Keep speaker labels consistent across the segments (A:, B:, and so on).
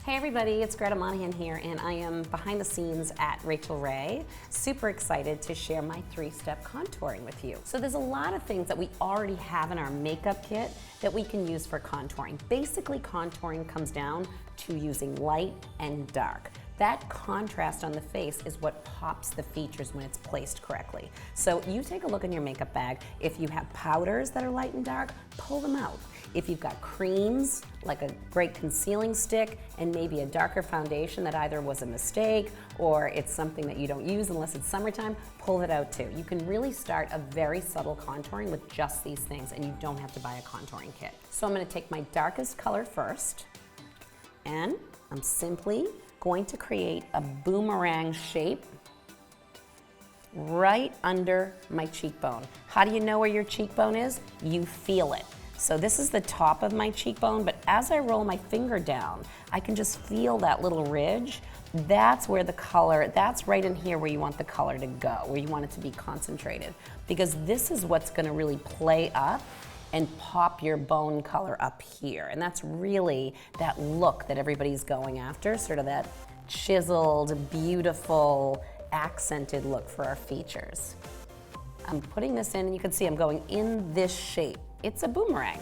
A: Hey everybody, it's Gretta Monahan here, and I am behind the scenes at Rachael Ray. Super excited to share my 3-step contouring with you. So there's a lot of things that we already have in our makeup kit that we can use for contouring. Basically, contouring comes down to using light and dark. That contrast on the face is what pops the features when it's placed correctly. So you take a look in your makeup bag. If you have powders that are light and dark, pull them out. If you've got creams, like a great concealing stick, and maybe a darker foundation that either was a mistake or it's something that you don't use unless it's summertime, pull it out too. You can really start a very subtle contouring with just these things, and you don't have to buy a contouring kit. So I'm gonna take my darkest color first, and I'm simply going to create a boomerang shape right under my cheekbone. How do you know where your cheekbone is? You feel it. So this is the top of my cheekbone, but as I roll my finger down, I can just feel that little ridge. That's where the color, that's right in here where you want the color to go, where you want it to be concentrated. Because this is what's gonna really play up and pop your bone color up here. And that's really that look that everybody's going after, sort of that chiseled, beautiful, accented look for our features. I'm putting this in, and you can see I'm going in this shape. It's a boomerang.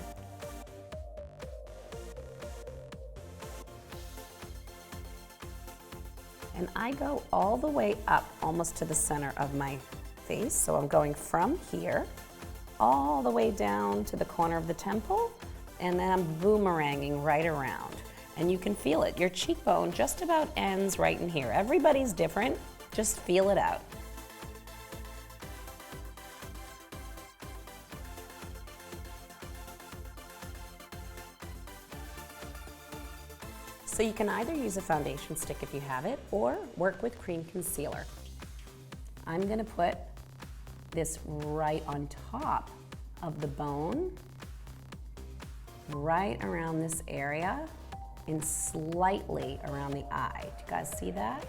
A: And I go all the way up almost to the center of my face. So I'm going from here all the way down to the corner of the temple, and then I'm boomeranging right around. And you can feel it. Your cheekbone just about ends right in here. Everybody's different. Just feel it out. So you can either use a foundation stick if you have it, or work with cream concealer. I'm gonna put this right on top of the bone, right around this area, and slightly around the eye. Do you guys see that?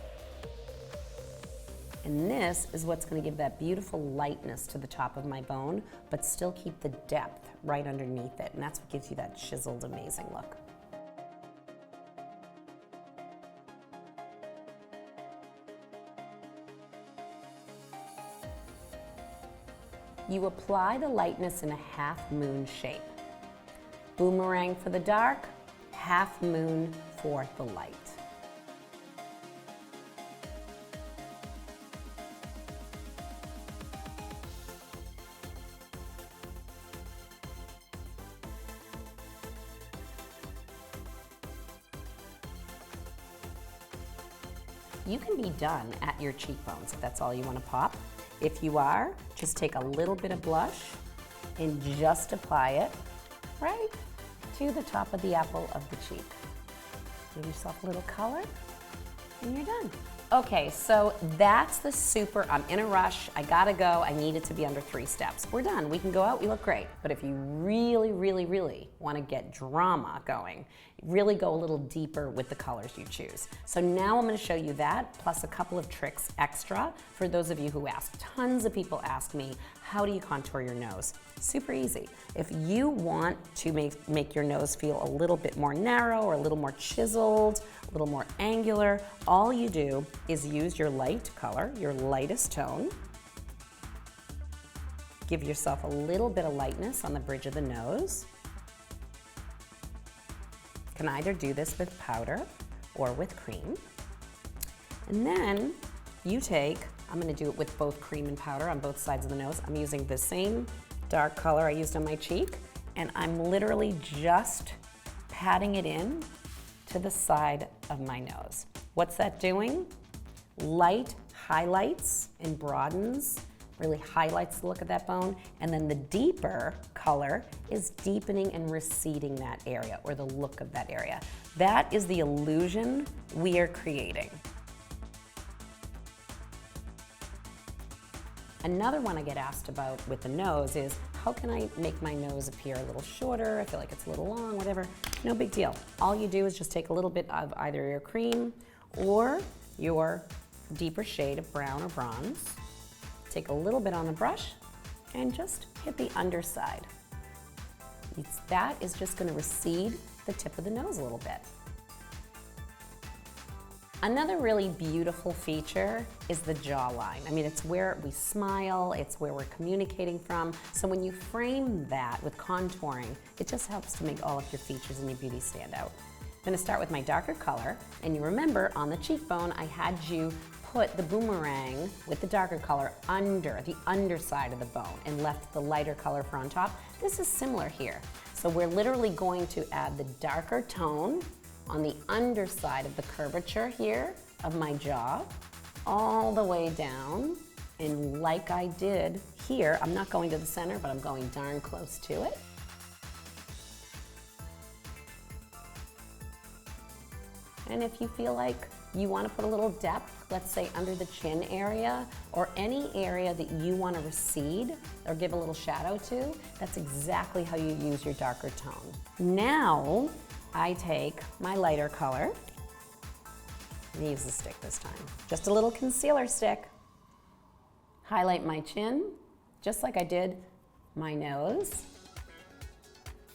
A: And this is what's gonna give that beautiful lightness to the top of my bone, but still keep the depth right underneath it. And that's what gives you that chiseled, amazing look. You apply the lightness in a half moon shape. Boomerang for the dark, half moon for the light. You can be done at your cheekbones if that's all you want to pop. If you are, just take a little bit of blush and just apply it right to the top of the apple of the cheek. Give yourself a little color, and you're done. Okay, so that's the super, I'm in a rush, I gotta go, I need it to be under 3 steps. We're done, we can go out, we look great. But if you really, really, really wanna get drama going, really go a little deeper with the colors you choose. So now I'm gonna show you that, plus a couple of tricks extra for those of you who ask. Tons of people ask me, how do you contour your nose? Super easy. If you want to make your nose feel a little bit more narrow or a little more chiseled, a little more angular, all you do is use your light color, your lightest tone. Give yourself a little bit of lightness on the bridge of the nose. You can either do this with powder or with cream. And then you take, I'm gonna do it with both cream and powder on both sides of the nose. I'm using the same dark color I used on my cheek, and I'm literally just patting it in to the side of my nose. What's that doing? Light highlights and broadens, really highlights the look of that bone, and then the deeper color is deepening and receding that area, or the look of that area. That is the illusion we are creating. Another one I get asked about with the nose is, how can I make my nose appear a little shorter? I feel like it's a little long, whatever. No big deal. All you do is just take a little bit of either your cream or your deeper shade of brown or bronze. Take a little bit on the brush and just hit the underside. That is just gonna recede the tip of the nose a little bit. Another really beautiful feature is the jawline. I mean, it's where we smile, it's where we're communicating from. So when you frame that with contouring, it just helps to make all of your features and your beauty stand out. I'm gonna start with my darker color, and you remember on the cheekbone, I had you put the boomerang with the darker color under the underside of the bone and left the lighter color for on top. This is similar here. So we're literally going to add the darker tone on the underside of the curvature here of my jaw, all the way down. And like I did here, I'm not going to the center, but I'm going darn close to it. And if you feel like you want to put a little depth, let's say under the chin area, or any area that you want to recede or give a little shadow to, that's exactly how you use your darker tone. Now, I take my lighter color, and use the stick this time. Just a little concealer stick. Highlight my chin, just like I did my nose.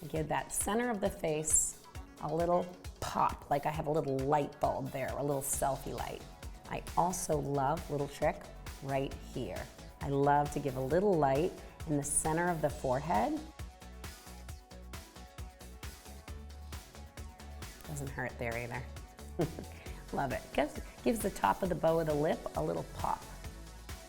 A: Give that center of the face a little pop, like I have a little light bulb there, a little selfie light. I also love, little trick, right here. I love to give a little light in the center of the forehead. Doesn't hurt there either. Love it. Gives the top of the bow of the lip a little pop.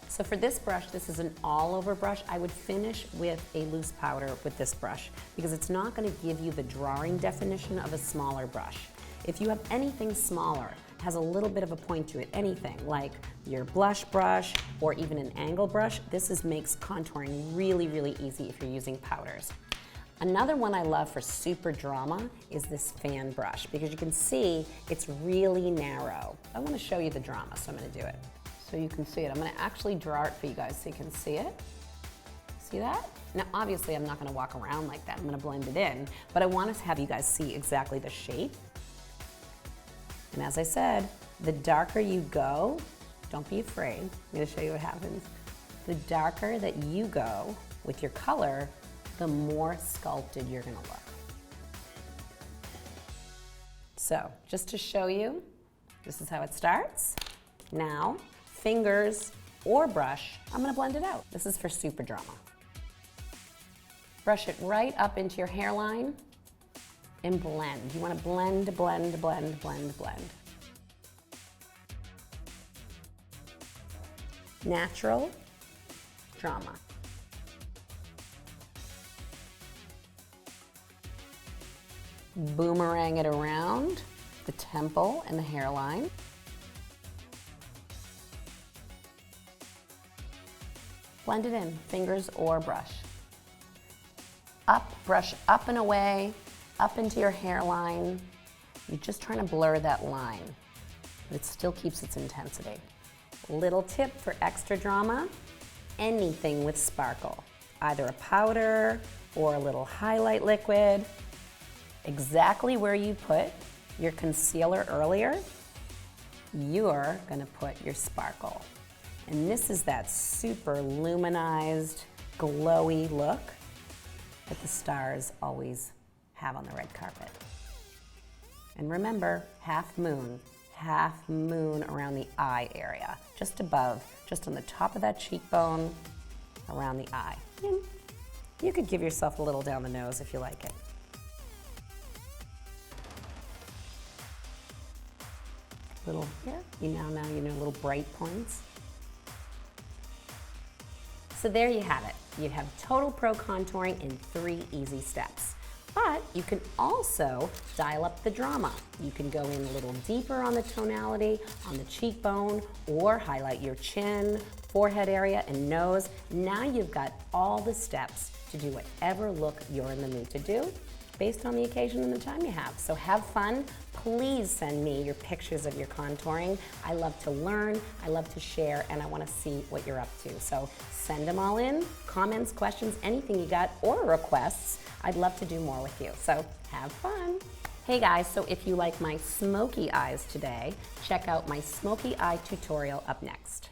A: So for this brush, this is an all-over brush. I would finish with a loose powder with this brush because it's not going to give you the drawing definition of a smaller brush. If you have anything smaller, has a little bit of a point to it, anything like your blush brush or even an angle brush, this makes contouring really, really easy if you're using powders. Another one I love for super drama is this fan brush because you can see it's really narrow. I want to show you the drama, so I'm going to do it. So you can see it. I'm going to actually draw it for you guys so you can see it. See that? Now obviously I'm not going to walk around like that. I'm going to blend it in, but I want to have you guys see exactly the shape. And as I said, the darker you go, don't be afraid. I'm going to show you what happens. The darker that you go with your color, the more sculpted you're going to look. So just to show you, this is how it starts. Now, fingers or brush, I'm going to blend it out. This is for super drama. Brush it right up into your hairline and blend. You want to blend, blend, blend, blend, blend. Natural drama. Boomerang it around the temple and the hairline. Blend it in, fingers or brush. Up, brush up and away, up into your hairline. You're just trying to blur that line, but it still keeps its intensity. Little tip for extra drama, anything with sparkle. Either a powder or a little highlight liquid. Exactly where you put your concealer earlier, you're gonna put your sparkle. And this is that super luminized, glowy look that the stars always have on the red carpet. And remember, half moon around the eye area, just above, just on the top of that cheekbone, around the eye. And you could give yourself a little down the nose if you like it. Little here, you know little bright points. So there you have it. You have total pro contouring in 3 easy steps. But you can also dial up the drama. You can go in a little deeper on the tonality, on the cheekbone, or highlight your chin, forehead area, and nose. Now you've got all the steps to do whatever look you're in the mood to do, based on the occasion and the time you have. So have fun. Please send me your pictures of your contouring. I love to learn, I love to share, and I want to see what you're up to. So send them all in, comments, questions, anything you got, or requests. I'd love to do more with you. So have fun. Hey guys, so if you like my smoky eyes today, check out my smoky eye tutorial up next.